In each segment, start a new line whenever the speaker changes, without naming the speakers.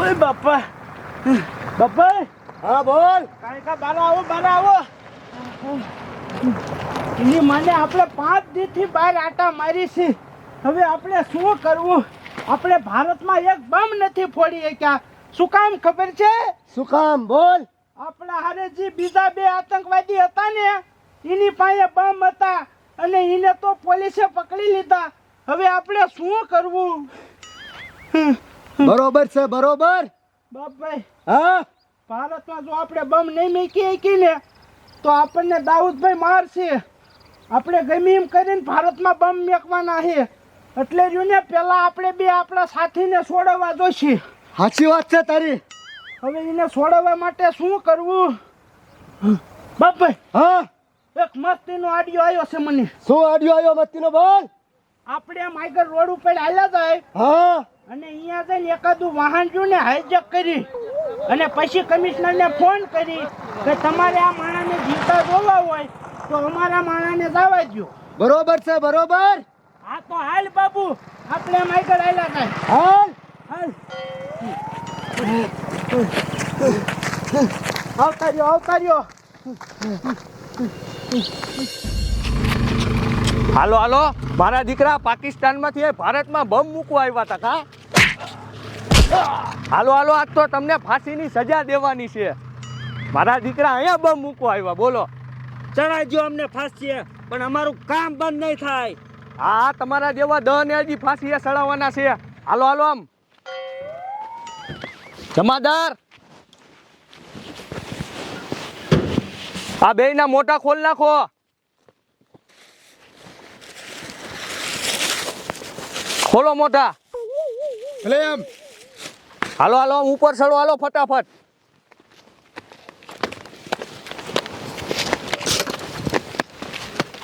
ઓય બાપા બાપા
હા બોલ.
કાંઈ કા બાર આવો એની માને આપણે 5 દીથી બહાર આટા મારી છે. હવે આપણે શું કરવું? આપણે ભારતમાં એક બમ નથી ફોડી શક્યા. શું કામ ખબર છે?
શું કામ બોલ.
આપણા હારે જે બીજા 2 આતંકવાદી હતા ને એની પાસે બમ હતા અને એને તો પોલીસે પકડી લીધા. હવે આપણે શું કરવું?
બરોબર છે બરોબર.
બાપભાઈ
હા
ભારતમાં જો આપણે બમ નહીં મૂકી ને તો આપણને દાઉદભાઈ મારશે. આપણે ગમે એમ કરીને ભારતમાં બમ મેકવાના છે. એટલે રહ્યું ને પેલા આપણે 2 આપણા સાથીને છોડવા જોઈશે.
સાચી વાત છે તારી.
હવે એને છોડવા માટે શું કરવું? બાપભાઈ
હા
એક મસ્તીનો આડિયો આવ્યો છે મને.
શું આડિયો આવ્યો મસ્તીનો બોલ.
આપણે આમ આગળ રોડ ઉપર હાલ્યા જાય
હા
અને અહીંયા જઈને એકાદું વાહન જોઈને ને હાઈજેક કરી અને પછી કમિશનરને ફોન કરી કે તમારે આ માણસને જીવતા જોવા હોય તો અમારા માણસને જવા દો.
બરોબર છે બરોબર.
હા તો હાલ બાબુ આપણે આમ આગળ હાલ્યા જાય.
હાલ
હાલ આવતા રહ્યો.
હાલો હાલો, મારા દીકરા પાકિસ્તાનમાંથી ભારતમાં બમ મૂકવા આવ્યા હતા કા? હાલો હાલો, આજ તો તમને ફાંસીની સજા દેવાની છે. મારા દીકરા અહીંયા બમ મૂકવા આવ્યા. બોલો.
ચડાવજો અમને ફાંસી પણ અમારું કામ બંધ નહીં થાય.
હા તમારા જેવા 10 ને હજી ફાંસીએ ચડાવવાના છે. હાલો હાલો, આમ જમાદાર આ બેયના મોટા ખોલ નાખો. ખોલો મોટા.
ભલે એમ.
હાલો હાલો, ઉપર ચડો. હાલો ફટાફટ.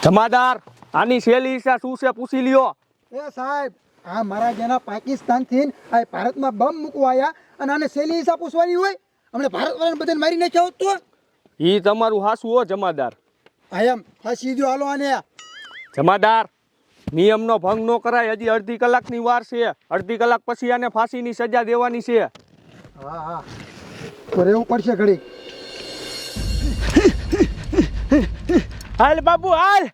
જમાદાર આની શેલી ઈશા શું છે પૂછી લ્યો.
એ સાહેબ આ મારા જેના પાકિસ્તાનથી આ ભારતમાં બમ મૂકવા આવ્યા અને આને સેલી હિસાબ પૂછવાની હોય. હમણાં ભારતવાળાને બધાને મારી નાખ્યા હોત તો.
ઈ તમારું હાસું હો જમાદાર.
આ એમ ફાંસી દો હાલો આને.
જમાદાર નિયમનો ભંગ ન કરાય. હજી અડધી કલાકની વાર છે. અડધી કલાક પછી આને ફાંસીની સજા દેવાની છે.
હા હા તો રહેવું પડશે ઘડી.
હાલ બાબુ હાલ,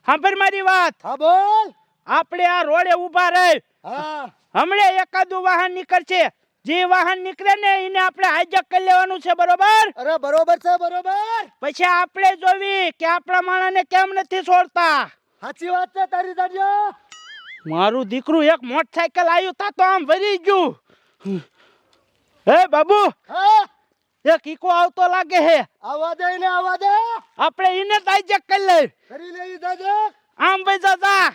સાંભળ મારી વાત.
હા બોલ.
આપણે આ રોડે ઊભા રહી.
હા
હમણે એકાદું વાહન નીકળશે. જે વાહન નીકળે ને એને આપણે હાઈજેક કરી લેવાનું છે. બરોબર?
અરે બરોબર છે બરોબર.
પછી આપણે જોવી કે આપણા માણસને કેમ નથી છોડતા.
સાચી વાત છે તારી દાદીઓ.
મારું દીકરું એક મોટરસાયકલ આવ્યું તા તો આમ ભરી ગયું. હે બાબુ
હા
એક ઈકો આવતો લાગે હે.
આવા દે ને આવા દે.
આપણે એને જ હાઈજેક કરી લઈ.
કરી લેવી દાદા.
આમ ભાઈ દાદા.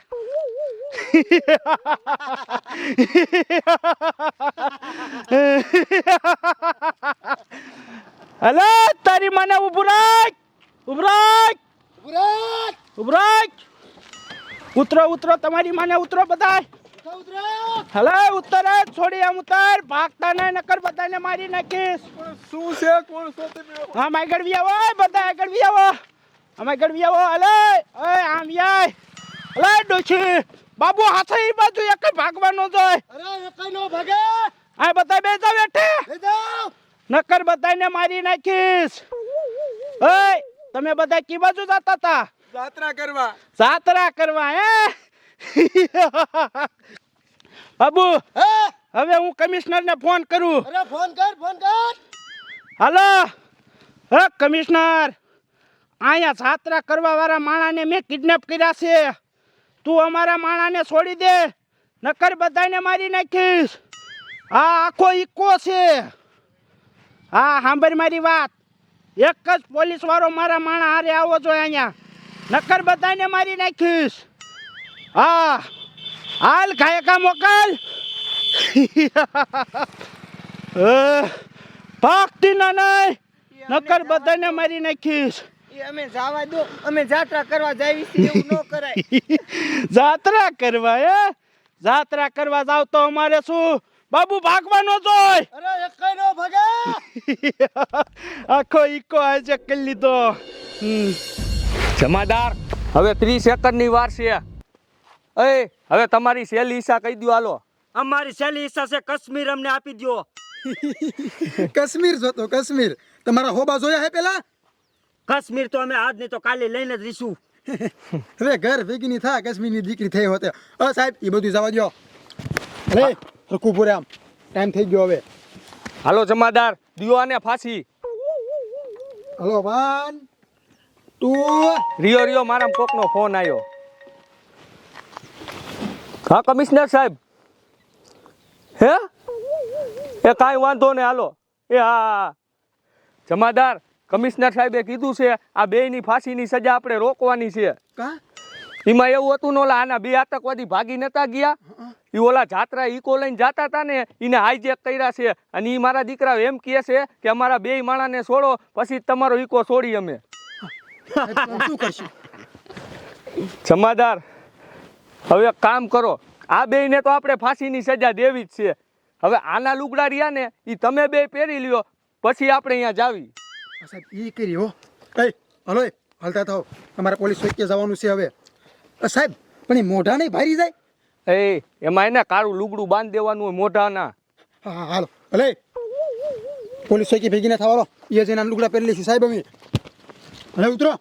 હલો તારી મને ઉભું રાખ. ઉતરો તમારી માને ઉતરો બધાય. હલો ઉતર છોડી આમ ઉતર. ભાગતા નહીં નકર બધાને મારી નાખીશ.
શું છે કોણ છો તમે?
આમ આગળ વી આવો બધા આગળ વી આવો. આમ આગળ વી આવો. હલે ઓય આમ યાય. હલે ડોશી બાબુ હાથે ઈ બાજુ એક ભાગવાનો જોય.
અરે એકાઈ નો ભાગે.
આ બધા બે જાવ બેઠે.
લઈ જાઓ.
નકર બધાને મારી નાખીશ. ઓય તમે બધા કી બાજુ જતા હતા? જાત્રા કરવા હે? બાબુ હવે હું કમિશનરને ફોન કરું.
અરે ફોન કર.
હાલો હે કમિશનર, અહીંયા જાત્રા કરવા વાળા માણાને મેં કિડનેપ કર્યા છે. તું અમારા માણાને છોડી દે નકર બધાને મારી નાખીશ. આ આખો ઈકો છે. હા સાંભળ મારી વાત. એક જ પોલીસ વાળો મારા માણા હારે આવો જોઈએ અહીંયા નકર બધાને મારી નાખીશ. હા હાલ ગાયકા મોકલ. ભાગતી ના નહીં નકર બધાને મારી નાખીશ.
અમે જવા દો, અમે જાત્રા કરવા જાવી છીએ, એવું ન કરાય.
જાત્રા કરવા હે? જાત્રા કરવા જાવ તો અમારે શું બાબુ ભાગવાનો જોય?
અરે એકાઈ નો ભાગે.
આખો ઈકો આજે કરી લીધો.
જમાદાર હવે 30 સેકન્ડની વાર છે. એ હવે તમારી શેલી ઈશા કહી દો. હાલો
અમારી સહેલી ઈચ્છા છે કાશ્મીર અમને આપી દો.
કાશ્મીર જોતો કાશ્મીર. તમારા હોબા જોયા હે પેલા?
કાશ્મીર તો અમે આજ નહીં તો કાલે લઈને જ રહીશું.
હવે ઘર ભેગી ની થા કાશ્મીરની દીકરી થઈ હોતે. સાહેબ એ બધું જવા દો. અરે રખું પૂરે આમ ટાઈમ થઈ ગયો હવે.
હાલો જમાદાર, દિયો આને ફાંસી.
હલો 1 2
રિયો રિયો મારા કોકનો ફોન આવ્યો. હા કમિશનર સાહેબ. હે એ કાંઈ વાંધો ને હાલો. એ હા જમાદાર, કમિશનર સાહેબે કીધું છે આ બેયની ફાંસીની સજા આપણે રોકવાની છે.
કા
એમાં એવું હતું ને ઓલા આના 2 આતંકવાદી ભાગી નતા ગયા, એ ઓલા જાત્રા ઈકો લઈને જાતા હતા ને એને હાઈજેક કર્યા છે અને એ મારા દીકરા એમ કહે છે કે અમારા 2 માણાને છોડો પછી તમારો ઈકો છોડી અમે.
શું કરશું?
જમાદાર હવે એક કામ કરો, આ બેયને તો આપણે ફાંસીની સજા દેવી જ છે. હવે આના લુગડા રહ્યા ને એ તમે 2 પહેરી લ્યો પછી આપણે અહીંયા જાવી.
સાહેબ એ કરી હો. એ હલો હાલતા થાઓ, તમારે પોલીસ ચોકીએ જવાનું છે હવે. સાહેબ પણ એ મોઢા નહીં ભારી જાય.
એ એમાં એને કાળું લુગડું બાંધી દેવાનું હોય મોઢાના.
હા હા હાલો ભલે પોલીસ ચોકી ભેગી ના થવાલો. એ જઈને લુગડા પહેરી લઈશું સાહેબ અમે. હવે ઉતરો.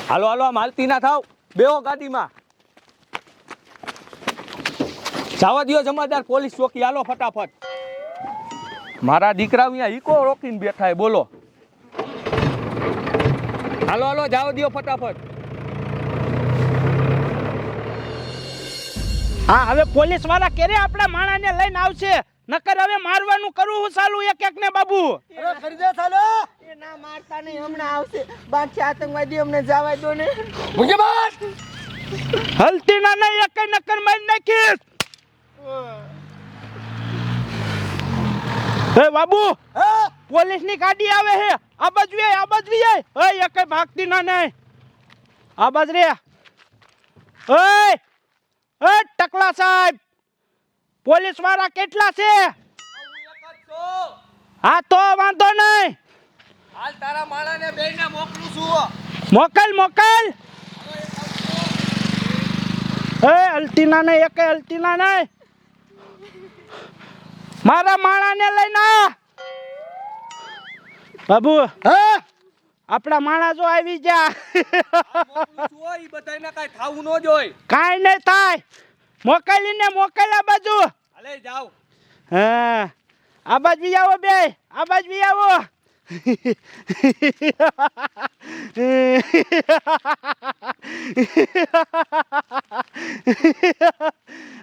હાલો હાલો આમ હાલતી ના થાવ, બેહો ગાડીમાં. જવા દ્યો જમાદાર પોલીસ ચોકી, હાલો ફટાફટ. મારા દીકરા અહીંયા ઈકો રોકીને બેઠા બોલો. હાલો હાલો જાવ દ્યો ફટાફટ.
હા હવે પોલીસ વાળા ક્યારે આપણા માણાને લઈને આવશે? નકર હવે મારવાનું કરવું હું ચાલુ એક એક ને બાબુ.
અરે ખરીદે ચાલો એ ના મારતા નહીં હમણાં આવશે. બાદશાહ આતંકવાદી અમને જવા દો ને.
હલતી ના નહીં એક નકર મારી નાખીશ. હે બાબુ પોલીસ ની ગાડી આવે છે. આ બાજુ આ બાજુ એ એક ભાગતી ના નહીં. આ બાજુ રે. એ ટકલા સાહેબ, પોલીસ વાળા કેટલા છે? હા તો વાંધો નહીં,
હાલ તારા માણાને બેયને મોકલું છું.
મોકલ મોકલ. એ અલ્ટીના નહીં એક અલ્ટીના નહીં, મારા માણાને લઈને આ. બાબુ હા આપણા માણા જો આવી જા.
ઈ બધાને કાઈ થાવું ન જોય.
કાઈ નહીં થાય, મોકલીને મોકલ્યા બાજુ.
હાલે જાવ.
હા આ બાજુ આવો બે, આ બાજુ આવો.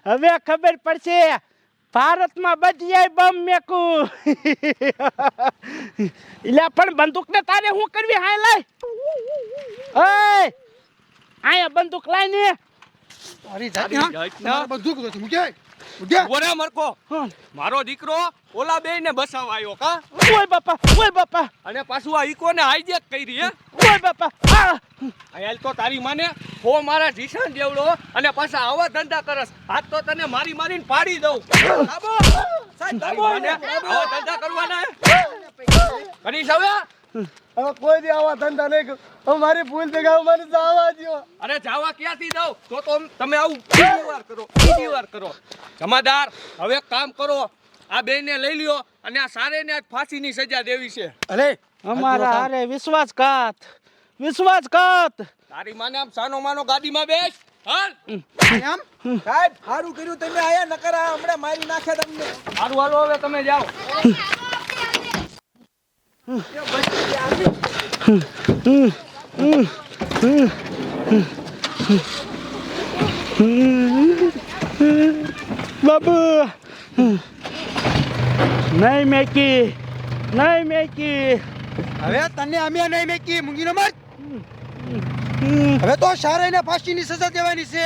હવે ખબર પડશે ભારતમાં બધી બમ મેકું. એટલે પણ બંદૂક ને તારે શું કરવી? હાય લાય આયા બંદૂક લાય ને.
અરે જાત બધું કીધું મૂકે
ઓરે મરકો, મારો દીકરો ઓલા બેયને બસાવા આવ્યો કા?
ઓય બાપા ઓય બાપા.
અને પાછું આ ઈકોને હાઈજેક કરી હે.
ઓય બાપા
હાલ તો તારી માને હો મારા જીશાન દેવડો અને પાછા આવા ધંધા કરસ. આજ તો તને મારી મારીને પાડી દઉં. બાબો સાહેબ બાબો આવા ધંધા કરવાના કરીશ હવે?
હવે કોઈ દી આવા ધંધા નહીં કરું. હવે મારી ભૂલ થઈ ગઈ, મને જવા દ્યો.
અરે જાવા ક્યાંથી દઉં? તો તમે આવું બીજી વાર કરો. જમાદાર હવે કામ કરો, આ બેયને લઈ લ્યો અને આ સારેને આજ ફાંસીની સજા દેવી છે.
અરે
અમારા હારે વિશ્વાસઘાત વિશ્વાસઘાત.
તારી માને આમ સાનો માનો ગાડીમાં બેસ. હાલ
આમ
સાહેબ સારું કર્યું તમે આયા, નકર આ હમણાં મારી નાખે તમને.
હારું હાલો હવે તમે જાઓ.
બાબુ નહીં મેકી નહીં મેકી.
હવે તને અમે નહીં મેકી મૂંગીનો મત. હવે તો શારેને ફાંસીની સજા દેવાની છે.